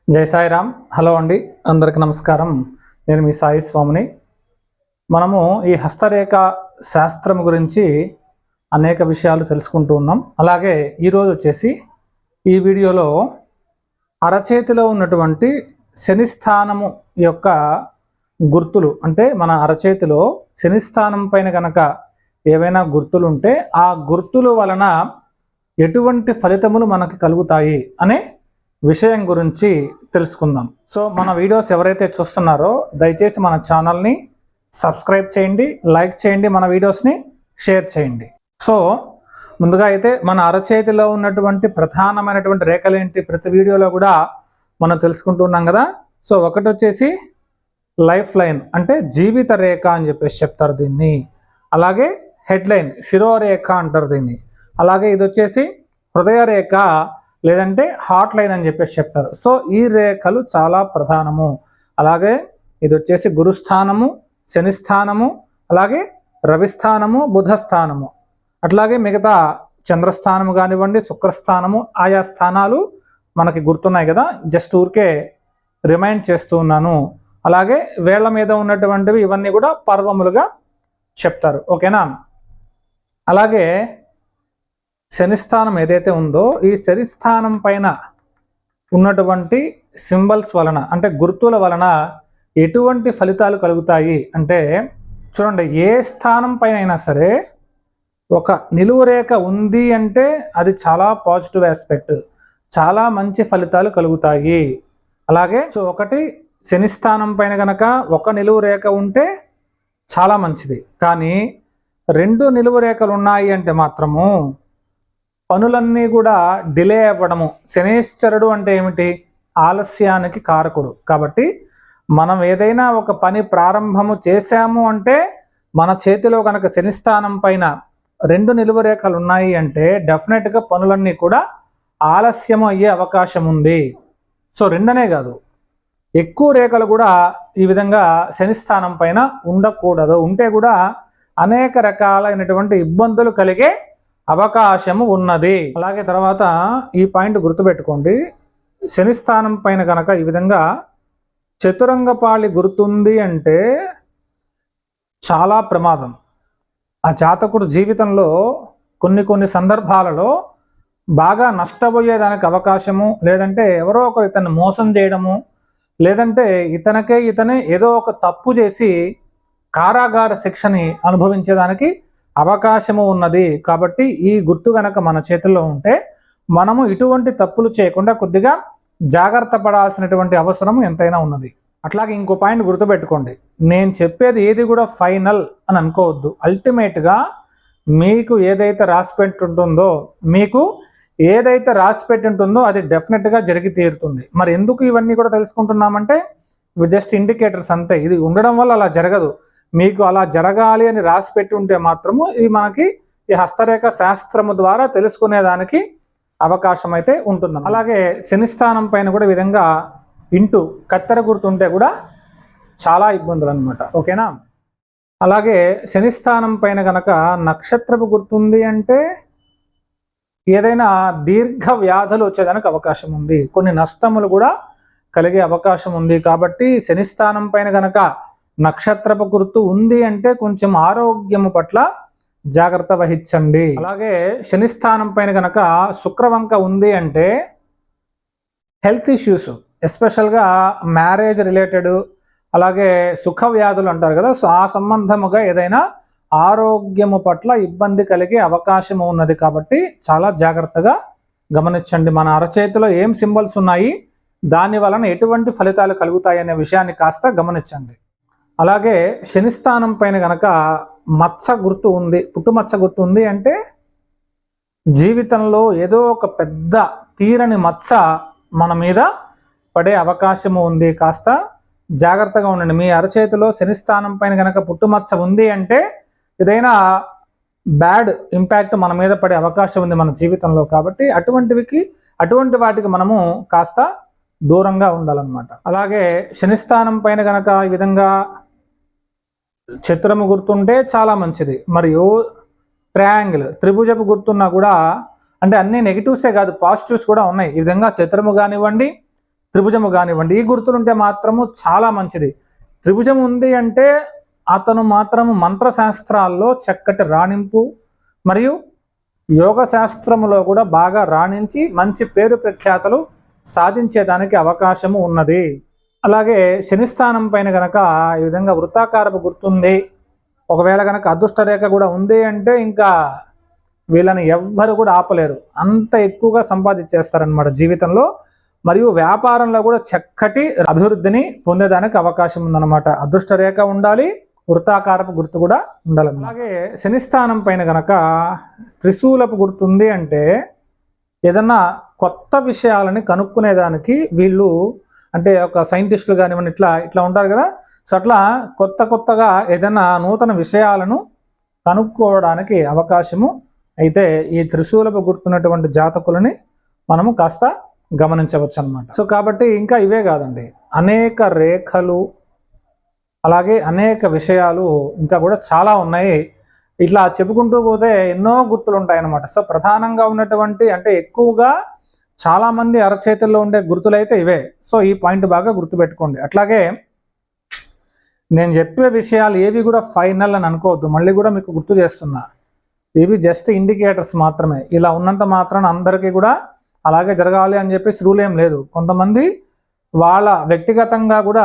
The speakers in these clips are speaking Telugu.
జై సాయిరామ్. హలో అండి, అందరికి నమస్కారం. నేను మీ సాయి స్వామిని. మనము ఈ హస్తరేఖ శాస్త్రం గురించి అనేక విషయాలు తెలుసుకుంటూ ఉన్నాం. అలాగే ఈరోజు వచ్చేసి ఈ వీడియోలో అరచేతిలో ఉన్నటువంటి శనిస్థానము యొక్క గుర్తులు, అంటే మన అరచేతిలో శనిస్థానం పైన కనుక ఏవైనా గుర్తులు ఉంటే ఆ గుర్తుల వలన ఎటువంటి ఫలితములు మనకి కలుగుతాయి అనే విషయం గురించి తెలుసుకుందాం. సో మన వీడియోస్ ఎవరైతే చూస్తున్నారో దయచేసి మన ఛానల్ని సబ్స్క్రైబ్ చేయండి, లైక్ చేయండి, మన వీడియోస్ని షేర్ చేయండి. సో ముందుగా అయితే మన అరచేతిలో ఉన్నటువంటి ప్రధానమైనటువంటి రేఖలు ఏంటి ప్రతి వీడియోలో కూడా మనం తెలుసుకుంటున్నాం కదా. సో ఒకటి వచ్చేసి లైఫ్ లైన్, అంటే జీవిత రేఖ అని చెప్పేసి చెప్తారు దీన్ని. అలాగే హెడ్ లైన్, శిరోరేఖ అంటారు దీన్ని. అలాగే ఇది వచ్చేసి హృదయ రేఖ లేదంటే హార్ట్ లైన్ అని చెప్పేసి చెప్తారు. సో ఈ రేఖలు చాలా ప్రధానము. అలాగే ఇది వచ్చేసి గురుస్థానము, శనిస్థానము, అలాగే రవిస్థానము, బుధస్థానము, అట్లాగే మిగతా చంద్రస్థానము కానివ్వండి, శుక్రస్థానము, ఆయా స్థానాలు మనకి గుర్తున్నాయి కదా. జస్ట్ ఊరికే రిమైండ్ చేస్తూ ఉన్నాను. అలాగే వేళ్ల మీద ఉన్నటువంటివి ఇవన్నీ కూడా పర్వములుగా చెప్తారు, ఓకేనా. అలాగే శనిస్థానం ఏదైతే ఉందో ఈ శనిస్థానం పైన ఉన్నటువంటి సింబల్స్ వలన, అంటే గుర్తుల వలన ఎటువంటి ఫలితాలు కలుగుతాయి అంటే, చూడండి, ఏ స్థానం పైన అయినా సరే ఒక నిలువు రేఖ ఉంది అంటే అది చాలా పాజిటివ్ ఆస్పెక్ట్, చాలా మంచి ఫలితాలు కలుగుతాయి. అలాగే సో ఒకటి శనిస్థానం పైన కనుక ఒక నిలువు రేఖ ఉంటే చాలా మంచిది. కానీ రెండు నిలువు రేఖలు ఉన్నాయి అంటే మాత్రము పనులన్నీ కూడా డిలే అవ్వడము. శనేశ్వరుడు అంటే ఏమిటి? ఆలస్యానికి కారకుడు. కాబట్టి మనం ఏదైనా ఒక పని ప్రారంభము చేశాము అంటే మన చేతిలో కనుక శనిస్థానం పైన రెండు నిలువు రేఖలు ఉన్నాయి అంటే డెఫినెట్గా పనులన్నీ కూడా ఆలస్యము అయ్యే అవకాశం ఉంది. సో రెండనే కాదు, ఎక్కువ రేఖలు కూడా ఈ విధంగా శనిస్థానం పైన ఉండకూడదు. ఉంటే కూడా అనేక రకాలైనటువంటి ఇబ్బందులు కలిగే అవకాశము ఉన్నది. అలాగే తర్వాత ఈ పాయింట్ గుర్తుపెట్టుకోండి, శనిస్థానం పైన కనుక ఈ విధంగా చతురంగపాళి గుర్తుంది అంటే చాలా ప్రమాదం. ఆ జాతకుడు జీవితంలో కొన్ని సందర్భాలలో బాగా నష్టపోయేదానికి అవకాశము, లేదంటే ఎవరో ఒకరు ఇతన్ని మోసం చేయడము, లేదంటే ఇతనే ఏదో ఒక తప్పు చేసి కారాగార శిక్షని అనుభవించేదానికి అవకాశము ఉన్నది. కాబట్టి ఈ గుర్తు గనక మన చేతుల్లో ఉంటే మనము ఇటువంటి తప్పులు చేయకుండా కొద్దిగా జాగ్రత్త పడాల్సినటువంటి అవసరం ఎంతైనా ఉన్నది. అట్లాగే ఇంకో పాయింట్ గుర్తుపెట్టుకోండి, నేను చెప్పేది ఏది కూడా ఫైనల్ అని అనుకోవద్దు. అల్టిమేట్గా మీకు ఏదైతే రాసి పెట్టి ఉంటుందో అది డెఫినెట్గా జరిగి తీరుతుంది. మరి ఎందుకు ఇవన్నీ కూడా తెలుసుకుంటున్నామంటే ఇవి జస్ట్ ఇండికేటర్స్ అంతే. ఇది ఉండడం వల్ల అలా జరగదు. మీకు అలా జరగాలి అని రాసి పెట్టి ఉంటే మాత్రము ఇది మనకి ఈ హస్తరేఖ శాస్త్రము ద్వారా తెలుసుకునేదానికి అవకాశం అయితే ఉంటుంది. అలాగే శనిస్థానం పైన కూడా ఈ విధంగా ఇంటూ కత్తెర గుర్తుంటే కూడా చాలా ఇబ్బందులు అనమాట, ఓకేనా. అలాగే శనిస్థానం పైన కనుక నక్షత్రపు గుర్తుంది అంటే ఏదైనా దీర్ఘ వ్యాధులు వచ్చేదానికి అవకాశం ఉంది, కొన్ని నష్టములు కూడా కలిగే అవకాశం ఉంది. కాబట్టి శనిస్థానం పైన కనుక నక్షత్రపు గుర్తు ఉంది అంటే కొంచెం ఆరోగ్యము పట్ల జాగ్రత్త వహించండి. అలాగే శనిస్థానం పైన కనుక శుక్రవంక ఉంది అంటే హెల్త్ ఇష్యూస్, ఎస్పెషల్గా మ్యారేజ్ రిలేటెడ్, అలాగే సుఖ వ్యాధులు అంటారు కదా, సో ఆ సంబంధముగా ఏదైనా ఆరోగ్యము పట్ల ఇబ్బంది కలిగే అవకాశం ఉన్నది. కాబట్టి చాలా జాగ్రత్తగా గమనించండి. మన అరచేతిలో ఏం సింబల్స్ ఉన్నాయి, దాని వలన ఎటువంటి ఫలితాలు కలుగుతాయి అనే విషయాన్ని కాస్త గమనించండి. అలాగే శనిస్థానం పైన కనుక మచ్చ గుర్తు ఉంది, పుట్టుమచ్చ గుర్తు ఉంది అంటే జీవితంలో ఏదో ఒక పెద్ద తీరని మచ్చ మన మీద పడే అవకాశము ఉంది. కాస్త జాగ్రత్తగా ఉండండి. మీ అరచేతిలో శనిస్థానం పైన కనుక పుట్టుమచ్చ ఉంది అంటే ఏదైనా బ్యాడ్ ఇంపాక్ట్ మన మీద పడే అవకాశం ఉంది మన జీవితంలో. కాబట్టి అటువంటి వాటికి మనము కాస్త దూరంగా ఉండాలన్నమాట. అలాగే శనిస్థానం పైన కనుక ఈ విధంగా చతురము గుర్తుంటే చాలా మంచిది. మరియు ట్రయాంగిల్, త్రిభుజపు గుర్తున్నా కూడా, అంటే అన్ని నెగిటివ్సే కాదు పాజిటివ్స్ కూడా ఉన్నాయి. ఈ విధంగా చతురము కానివ్వండి, త్రిభుజము కానివ్వండి, ఈ గుర్తులుంటే మాత్రము చాలా మంచిది. త్రిభుజం ఉంది అంటే అతను మాత్రము మంత్రశాస్త్రాల్లో చక్కటి రాణింపు మరియు యోగ శాస్త్రములో కూడా బాగా రాణించి మంచి పేరు ప్రఖ్యాతలు సాధించేదానికి అవకాశము ఉన్నది. అలాగే శనిస్థానం పైన గనక ఈ విధంగా వృత్తాకారపు గుర్తుంది, ఒకవేళ కనుక అదృష్ట రేఖ కూడా ఉంది అంటే ఇంకా వీళ్ళని ఎవ్వరు కూడా ఆపలేరు. అంత ఎక్కువగా సంపాదించేస్తారనమాట జీవితంలో. మరియు వ్యాపారంలో కూడా చక్కటి అభివృద్ధిని పొందేదానికి అవకాశం ఉందన్నమాట. అదృష్ట రేఖ ఉండాలి, వృత్తాకారపు గుర్తు కూడా ఉండాలి. అలాగే శనిస్థానం పైన గనక త్రిశూలపు గుర్తుంది అంటే ఏదన్నా కొత్త విషయాలని కనుక్కునేదానికి వీళ్ళు, అంటే ఒక సైంటిస్టులు కానివ్వండి, ఇట్లా ఉంటారు కదా. సో అట్లా కొత్తగా ఏదైనా నూతన విషయాలను కనుక్కోవడానికి అవకాశము అయితే ఈ త్రిశూలపు గుర్తున్నటువంటి జాతకులని మనము కాస్త గమనించవచ్చు అన్నమాట. సో కాబట్టి ఇంకా ఇవే కాదండి, అనేక రేఖలు, అలాగే అనేక విషయాలు ఇంకా కూడా చాలా ఉన్నాయి. ఇట్లా చెప్పుకుంటూ పోతే ఎన్నో గుర్తులు ఉంటాయన్నమాట. సో ప్రధానంగా ఉన్నటువంటి, అంటే ఎక్కువగా చాలా మంది అరచేతుల్లో ఉండే గుర్తులైతే ఇవే. సో ఈ పాయింట్ బాగా గుర్తుపెట్టుకోండి. అట్లాగే నేను చెప్పే విషయాలు ఏవి కూడా ఫైనల్ అని అనుకోవద్దు. మళ్ళీ కూడా మీకు గుర్తు చేస్తున్నా, ఇవి జస్ట్ ఇండికేటర్స్ మాత్రమే. ఇలా ఉన్నంత మాత్రాన అందరికీ కూడా అలాగే జరగాలి అని చెప్పేసి రూల్ ఏం లేదు. కొంతమంది వాళ్ళ వ్యక్తిగతంగా కూడా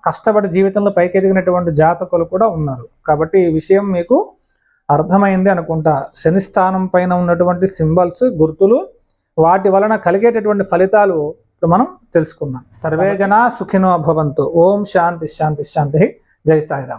కష్టపడి జీవితంలో పైకి ఎదిగినటువంటి జాతకులు కూడా ఉన్నారు. కాబట్టి ఈ విషయం మీకు అర్థమైంది అనుకుంటా. శనిస్థానం పైన ఉన్నటువంటి సింబల్స్, గుర్తులు, వాటి వలన కలిగేటటువంటి ఫలితాలు ఇప్పుడు మనం తెలుసుకున్నాం. సర్వే జనా సుఖినో భవంతు. ఓం శాంతి శాంతి శాంతి. జై సాయిరామ్.